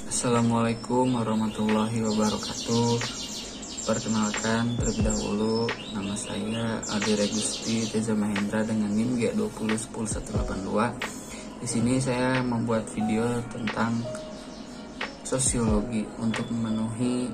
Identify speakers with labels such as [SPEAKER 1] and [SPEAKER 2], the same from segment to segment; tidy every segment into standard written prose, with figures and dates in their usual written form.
[SPEAKER 1] Assalamualaikum warahmatullahi wabarakatuh. Perkenalkan terlebih dahulu, nama saya Aldi Regusti Teza Mahendra dengan NIM G2010182. Di sini saya membuat video tentang sosiologi untuk memenuhi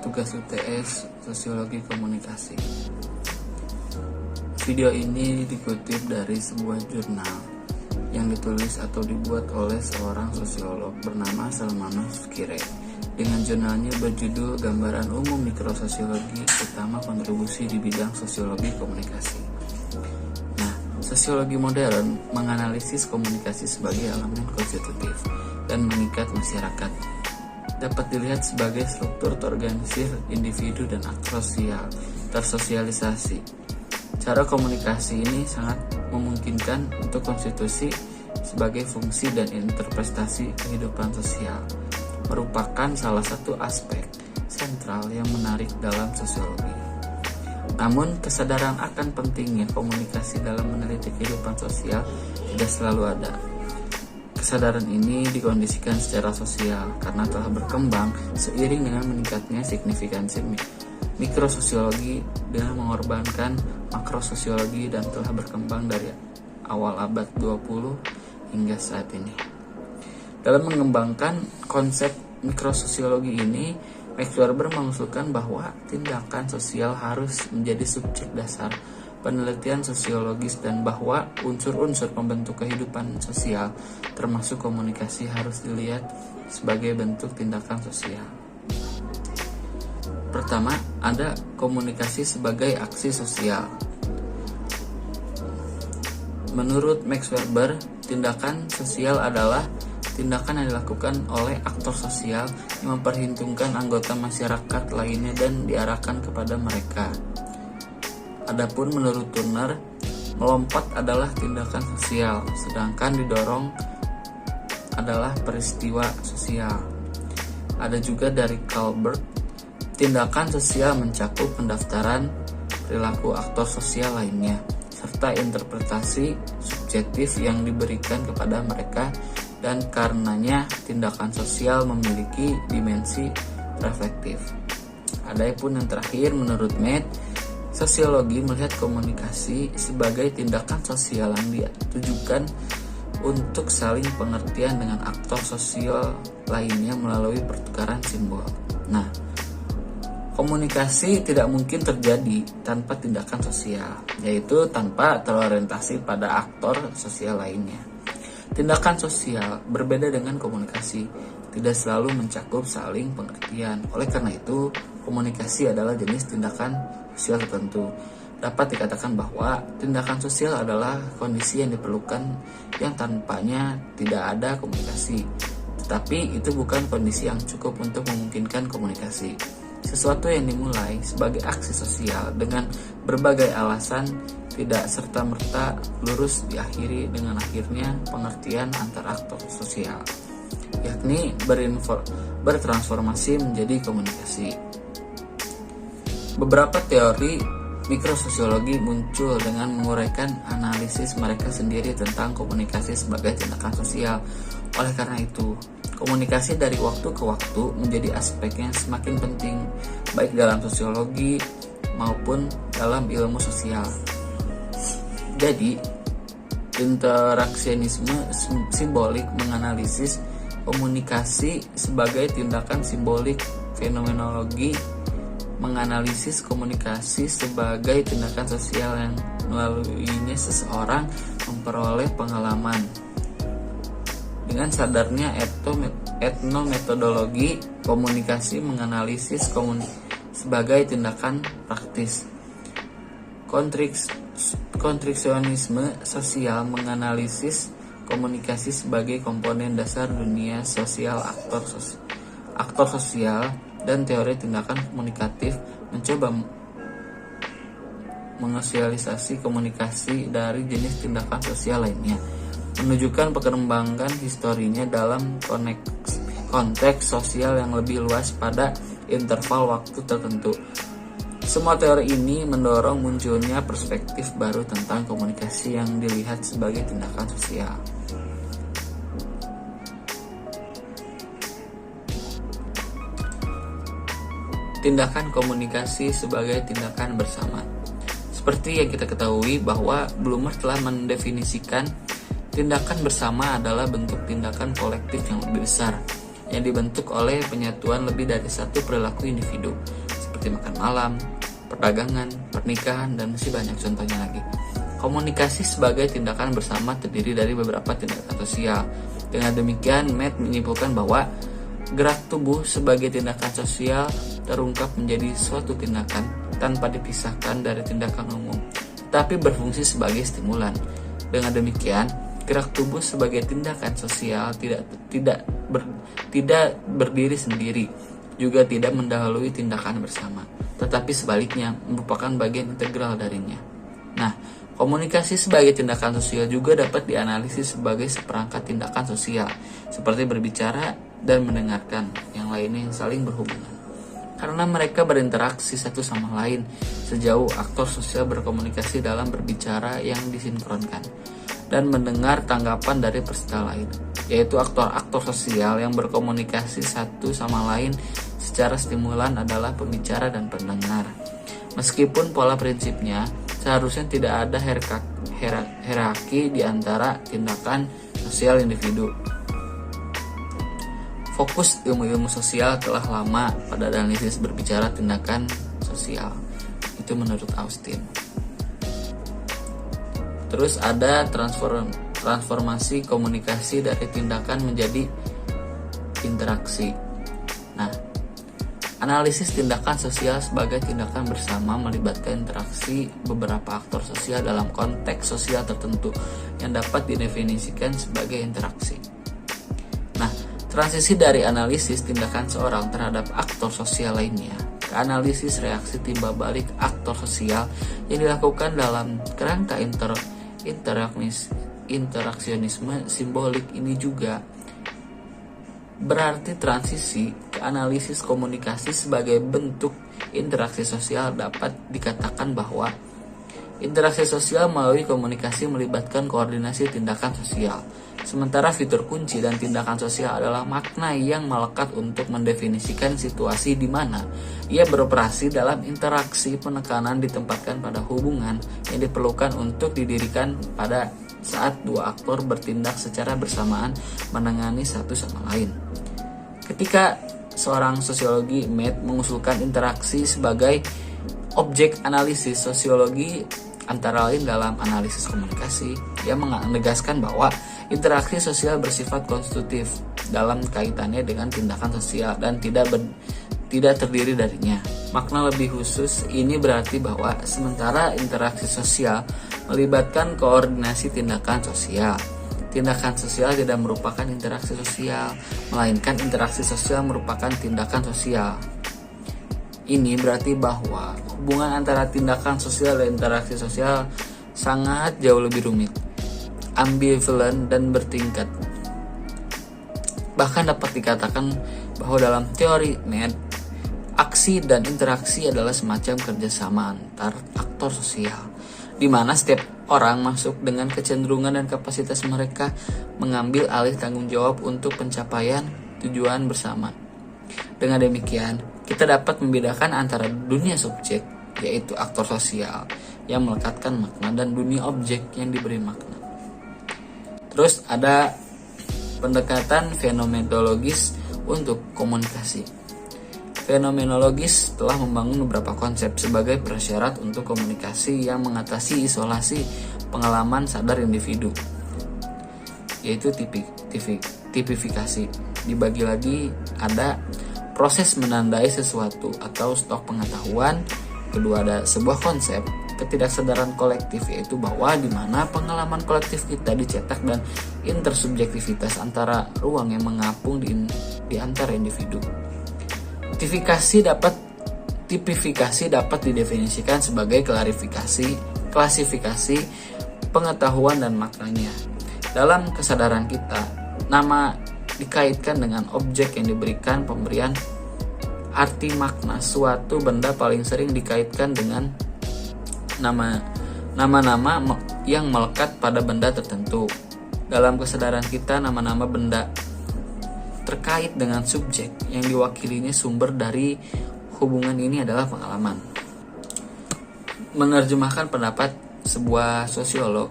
[SPEAKER 1] tugas UTS Sosiologi Komunikasi. Video ini dikutip dari sebuah jurnal yang ditulis atau dibuat oleh seorang sosiolog bernama Salmanus Kire dengan jurnalnya berjudul Gambaran Umum Mikrososiologi Utama Kontribusi di Bidang Sosiologi Komunikasi. Nah, sosiologi modern menganalisis komunikasi sebagai elemen konstitutif dan mengikat masyarakat. Dapat dilihat sebagai struktur terorganisir individu dan aktor sosial tersosialisasi. Cara komunikasi ini sangat memungkinkan untuk konstitusi sebagai fungsi dan interpretasi kehidupan sosial, merupakan salah satu aspek sentral yang menarik dalam sosiologi. Namun, kesadaran akan pentingnya komunikasi dalam meneliti kehidupan sosial tidak selalu ada. Kesadaran ini dikondisikan secara sosial karena telah berkembang seiring dengan meningkatnya signifikansi mikrososiologi dengan mengorbankan makrososiologi dan telah berkembang dari awal abad 20 hingga saat ini. Dalam mengembangkan konsep mikrososiologi ini, Max Weber mengusulkan bahwa tindakan sosial harus menjadi subjek dasar penelitian sosiologis dan bahwa unsur-unsur pembentuk kehidupan sosial termasuk komunikasi harus dilihat sebagai bentuk tindakan sosial. Pertama, ada komunikasi sebagai aksi sosial. Menurut Max Weber, tindakan sosial adalah tindakan yang dilakukan oleh aktor sosial yang memperhitungkan anggota masyarakat lainnya dan diarahkan kepada mereka. Adapun menurut Turner, melompat adalah tindakan sosial, sedangkan didorong adalah peristiwa sosial. Ada juga dari Kalberg, tindakan sosial mencakup pendaftaran perilaku aktor sosial lainnya, serta interpretasi subjektif yang diberikan kepada mereka, dan karenanya tindakan sosial memiliki dimensi reflektif. Adapun yang terakhir, menurut Mead, sosiologi melihat komunikasi sebagai tindakan sosial yang ditujukan untuk saling pengertian dengan aktor sosial lainnya melalui pertukaran simbol. Nah, komunikasi tidak mungkin terjadi tanpa tindakan sosial, yaitu tanpa terorientasi pada aktor sosial lainnya. Tindakan sosial berbeda dengan komunikasi, tidak selalu mencakup saling pengertian. Oleh karena itu, komunikasi adalah jenis tindakan sosial tertentu. Dapat dikatakan bahwa tindakan sosial adalah kondisi yang diperlukan yang tanpanya tidak ada komunikasi. Tetapi itu bukan kondisi yang cukup untuk memungkinkan komunikasi. Sesuatu yang dimulai sebagai aksi sosial dengan berbagai alasan tidak serta-merta lurus diakhiri dengan akhirnya pengertian antar aktor sosial, yakni bertransformasi menjadi komunikasi. Beberapa teori mikrososiologi muncul dengan menguraikan analisis mereka sendiri tentang komunikasi sebagai tindakan sosial. Oleh karena itu, komunikasi dari waktu ke waktu menjadi aspek yang semakin penting, baik dalam sosiologi maupun dalam ilmu sosial. Jadi, interaksionisme simbolik menganalisis komunikasi sebagai tindakan simbolik. Fenomenologi menganalisis komunikasi sebagai tindakan sosial yang melaluinya seseorang memperoleh pengalaman. Dengan sadarnya etnometodologi komunikasi menganalisis sebagai tindakan praktis. Konstruksionisme sosial menganalisis komunikasi sebagai komponen dasar dunia sosial aktor sosial, dan teori tindakan komunikatif mencoba mengesosialisasi komunikasi dari jenis tindakan sosial lainnya, menunjukkan perkembangan historinya dalam konteks sosial yang lebih luas pada interval waktu tertentu. Semua teori ini mendorong munculnya perspektif baru tentang komunikasi yang dilihat sebagai tindakan sosial. tindakan komunikasi sebagai tindakan bersama. Seperti yang kita ketahui bahwa Bloomer telah mendefinisikan tindakan bersama adalah bentuk tindakan kolektif yang lebih besar yang dibentuk oleh penyatuan lebih dari satu perilaku individu seperti makan malam, perdagangan, pernikahan, dan masih banyak contohnya lagi. Komunikasi sebagai tindakan bersama terdiri dari beberapa tindakan sosial. Dengan demikian, Matt menyimpulkan bahwa gerak tubuh sebagai tindakan sosial terungkap menjadi suatu tindakan tanpa dipisahkan dari tindakan umum, tapi berfungsi sebagai stimulan. Dengan demikian, gerak tubuh sebagai tindakan sosial tidak berdiri sendiri, juga tidak mendahului tindakan bersama, tetapi sebaliknya merupakan bagian integral darinya. Nah, komunikasi sebagai tindakan sosial juga dapat dianalisis sebagai seperangkat tindakan sosial, seperti berbicara dan mendengarkan, yang lainnya yang saling berhubungan. Karena mereka berinteraksi satu sama lain sejauh aktor sosial berkomunikasi dalam berbicara yang disinkronkan dan mendengar tanggapan dari peserta lain, yaitu aktor-aktor sosial yang berkomunikasi satu sama lain secara stimulan adalah pembicara dan pendengar. Meskipun pola prinsipnya seharusnya tidak ada hierarki di antara tindakan sosial individu. Fokus ilmu-ilmu sosial telah lama pada analisis berbicara tindakan sosial. Itu menurut Austin. Terus ada transformasi komunikasi dari tindakan menjadi interaksi. Nah, analisis tindakan sosial sebagai tindakan bersama melibatkan interaksi beberapa aktor sosial dalam konteks sosial tertentu yang dapat didefinisikan sebagai interaksi. Nah, transisi dari analisis tindakan seorang terhadap aktor sosial lainnya ke analisis reaksi timbal balik aktor sosial yang dilakukan dalam kerangka interaksionisme simbolik ini juga berarti transisi ke analisis komunikasi sebagai bentuk interaksi sosial. Dapat dikatakan bahwa interaksi sosial melalui komunikasi melibatkan koordinasi tindakan sosial, sementara fitur kunci dan tindakan sosial adalah makna yang melekat untuk mendefinisikan situasi di mana ia beroperasi dalam interaksi. Penekanan ditempatkan pada hubungan yang diperlukan untuk didirikan pada saat dua aktor bertindak secara bersamaan menangani satu sama lain. Ketika seorang sosiologi Matt mengusulkan interaksi sebagai objek analisis sosiologi antara lain dalam analisis komunikasi, ia menegaskan bahwa interaksi sosial bersifat konstitutif dalam kaitannya dengan tindakan sosial dan tidak terdiri darinya. Makna lebih khusus ini berarti bahwa sementara interaksi sosial melibatkan koordinasi tindakan sosial, tindakan sosial tidak merupakan interaksi sosial, melainkan interaksi sosial merupakan tindakan sosial. Ini berarti bahwa hubungan antara tindakan sosial dan interaksi sosial sangat jauh lebih rumit, ambivalen, dan bertingkat. Bahkan dapat dikatakan bahwa dalam teori Matt, aksi dan interaksi adalah semacam kerjasama antar aktor sosial, di mana setiap orang masuk dengan kecenderungan dan kapasitas mereka mengambil alih tanggung jawab untuk pencapaian tujuan bersama. Dengan demikian, kita dapat membedakan antara dunia subjek, yaitu aktor sosial yang melekatkan makna, dan dunia objek yang diberi makna. Terus ada pendekatan fenomenologis untuk komunikasi. Fenomenologis telah membangun beberapa konsep sebagai prasyarat untuk komunikasi yang mengatasi isolasi pengalaman sadar individu, yaitu tipifikasi. Dibagi lagi ada proses menandai sesuatu atau stok pengetahuan. Kedua ada sebuah konsep ketidaksadaran kolektif, yaitu bahwa di mana pengalaman kolektif kita dicetak dan intersubjektivitas antara ruang yang mengapung di antara individu. Tipifikasi dapat didefinisikan sebagai klasifikasi pengetahuan dan maknanya. Dalam kesadaran kita, nama dikaitkan dengan objek yang diberikan pemberian arti makna. Suatu benda paling sering dikaitkan dengan nama-nama yang melekat pada benda tertentu. Dalam kesadaran kita, nama-nama benda terkait dengan subjek yang diwakilinya sumber dari hubungan ini adalah pengalaman. Menerjemahkan pendapat sebuah sosiolog,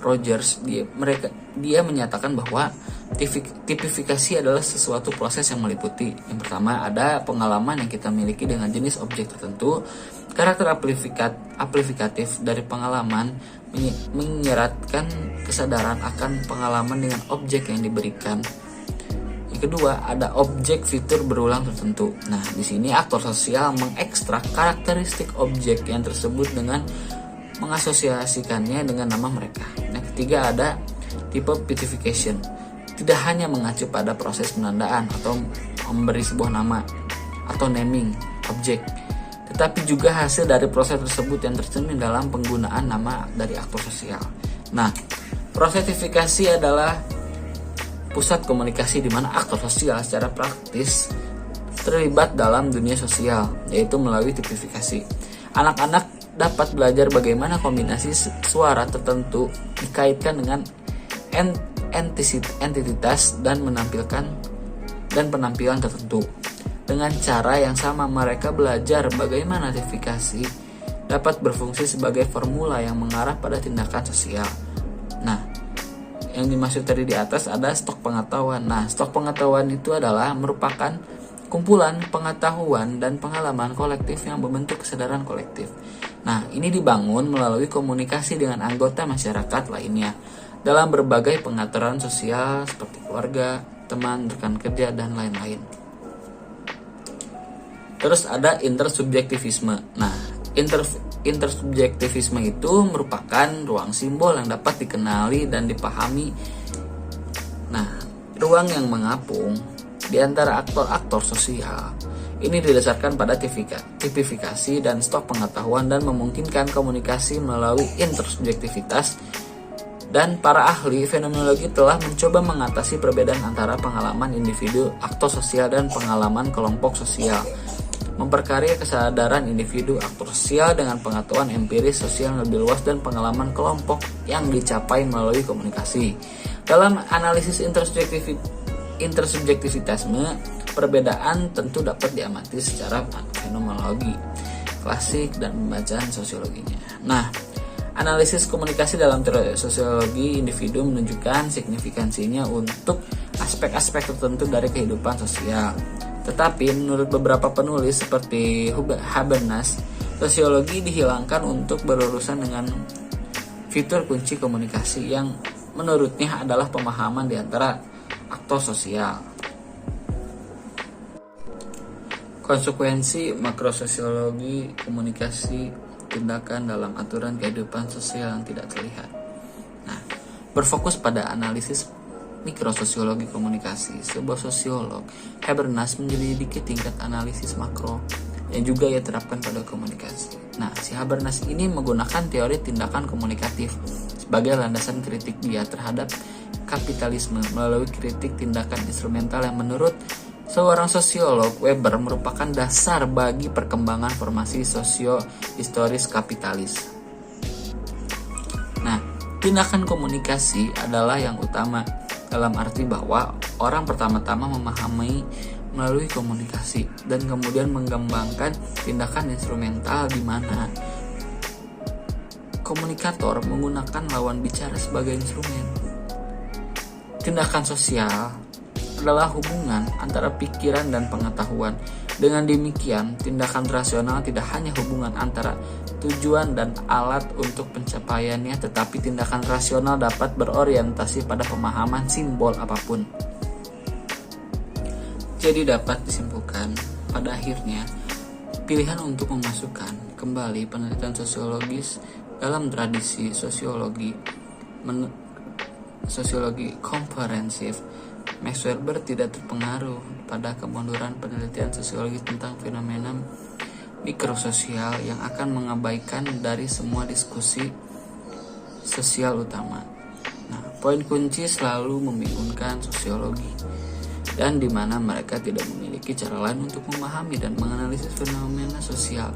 [SPEAKER 1] Rogers, dia menyatakan bahwa tipifikasi adalah sesuatu proses yang meliputi. Yang pertama, ada pengalaman yang kita miliki dengan jenis objek tertentu. Karakter aplikatif dari pengalaman menyeratkan kesadaran akan pengalaman dengan objek yang diberikan. Yang kedua, ada objek fitur berulang tertentu. Nah, di sini aktor sosial mengekstrak karakteristik objek yang tersebut dengan mengasosiasikannya dengan nama mereka. Yang ketiga, ada tipe petification. Tidak hanya mengacu pada proses penandaan atau memberi sebuah nama atau naming objek, tetapi juga hasil dari proses tersebut yang tercermin dalam penggunaan nama dari aktor sosial. Nah, prosesifikasi adalah pusat komunikasi di mana aktor sosial secara praktis terlibat dalam dunia sosial, yaitu melalui tipifikasi. Anak-anak dapat belajar bagaimana kombinasi suara tertentu dikaitkan dengan entitas dan penampilan tertentu. Dengan cara yang sama, mereka belajar bagaimana tipifikasi dapat berfungsi sebagai formula yang mengarah pada tindakan sosial. Nah, yang dimaksud tadi di atas ada stok pengetahuan. Nah, stok pengetahuan itu adalah merupakan kumpulan pengetahuan dan pengalaman kolektif yang membentuk kesadaran kolektif. Nah, ini dibangun melalui komunikasi dengan anggota masyarakat lainnya dalam berbagai pengaturan sosial seperti keluarga, teman, rekan kerja, dan lain-lain. Terus ada intersubjektivisme. Nah, intersubjektivisme itu merupakan ruang simbol yang dapat dikenali dan dipahami. Nah, ruang yang mengapung di antara aktor-aktor sosial ini didasarkan pada tipifikasi dan stok pengetahuan dan memungkinkan komunikasi melalui intersubjektivitas. Dan para ahli fenomenologi telah mencoba mengatasi perbedaan antara pengalaman individu aktor sosial dan pengalaman kelompok sosial, memperkarya kesadaran individu aktor sosial dengan pengetahuan empiris sosial yang lebih luas dan pengalaman kelompok yang dicapai melalui komunikasi. Dalam analisis intersubjektivitasme, perbedaan tentu dapat diamati secara fenomenologi klasik dan pembacaan sosiologinya. Nah, analisis komunikasi dalam teori sosiologi individu menunjukkan signifikansinya untuk aspek-aspek tertentu dari kehidupan sosial. Tetapi menurut beberapa penulis seperti Habermas, sosiologi dihilangkan untuk berurusan dengan fitur kunci komunikasi yang menurutnya adalah pemahaman di antara aktor sosial. Konsekuensi makrososiologi komunikasi tindakan dalam aturan kehidupan sosial yang tidak terlihat. Nah, berfokus pada analisis mikrososiologi komunikasi, sebuah sosiolog Habermas menyelidiki tingkat analisis makro yang juga ia terapkan pada komunikasi. Nah, si Habermas ini menggunakan teori tindakan komunikatif sebagai landasan kritik dia terhadap kapitalisme melalui kritik tindakan instrumental yang menurut seorang sosiolog Weber merupakan dasar bagi perkembangan formasi sosio-historis kapitalis. Nah, tindakan komunikasi adalah yang utama dalam arti bahwa orang pertama-tama memahami melalui komunikasi dan kemudian mengembangkan tindakan instrumental di mana komunikator menggunakan lawan bicara sebagai instrumen. Tindakan sosial adalah hubungan antara pikiran dan pengetahuan. Dengan demikian, tindakan rasional tidak hanya hubungan antara tujuan dan alat untuk pencapaiannya, tetapi tindakan rasional dapat berorientasi pada pemahaman simbol apapun. Jadi dapat disimpulkan, pada akhirnya, pilihan untuk memasukkan kembali penelitian sosiologis dalam tradisi sosiologi komprehensif Max Weber tidak terpengaruh pada kemunduran penelitian sosiologi tentang fenomena mikrososial yang akan mengabaikan dari semua diskusi sosial utama. Nah, poin kunci selalu membingungkan sosiologi dan di mana mereka tidak memiliki cara lain untuk memahami dan menganalisis fenomena sosial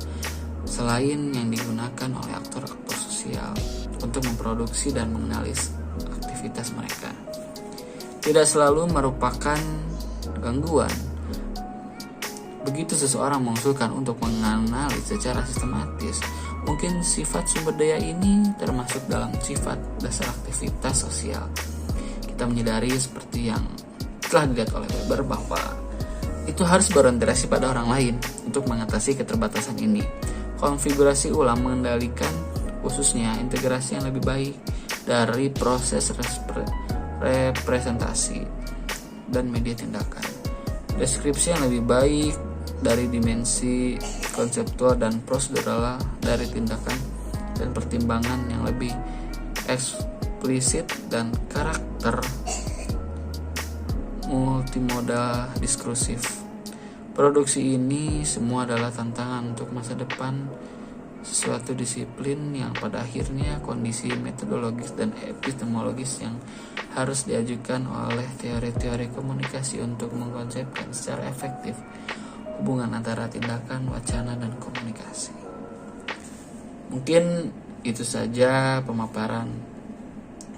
[SPEAKER 1] selain yang digunakan oleh aktor-aktor sosial untuk memproduksi dan menganalisis aktivitas mereka. Tidak selalu merupakan gangguan Begitu seseorang mengusulkan untuk menganalisis secara sistematis, mungkin sifat sumber daya ini termasuk dalam sifat dasar aktivitas sosial. Kita menyadari seperti yang telah dilihat oleh Weber bahwa itu harus berorientasi pada orang lain untuk mengatasi keterbatasan ini. Konfigurasi ulang mengendalikan khususnya integrasi yang lebih baik dari proses representasi dan media tindakan. Deskripsi yang lebih baik dari dimensi konseptual dan prosedural dari tindakan, dan pertimbangan yang lebih eksplisit dan karakter multimodal diskursif. Produksi ini semua adalah tantangan untuk masa depan suatu disiplin yang pada akhirnya kondisi metodologis dan epistemologis yang harus diajukan oleh teori-teori komunikasi untuk mengkonsepkan secara efektif hubungan antara tindakan, wacana, dan komunikasi. Mungkin itu saja pemaparan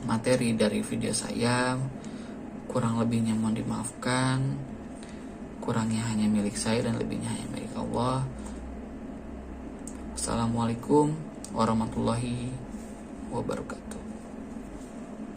[SPEAKER 1] materi dari video saya. Kurang lebihnya mohon dimaafkan. Kurangnya hanya milik saya dan lebihnya hanya milik Allah. Assalamualaikum warahmatullahi wabarakatuh.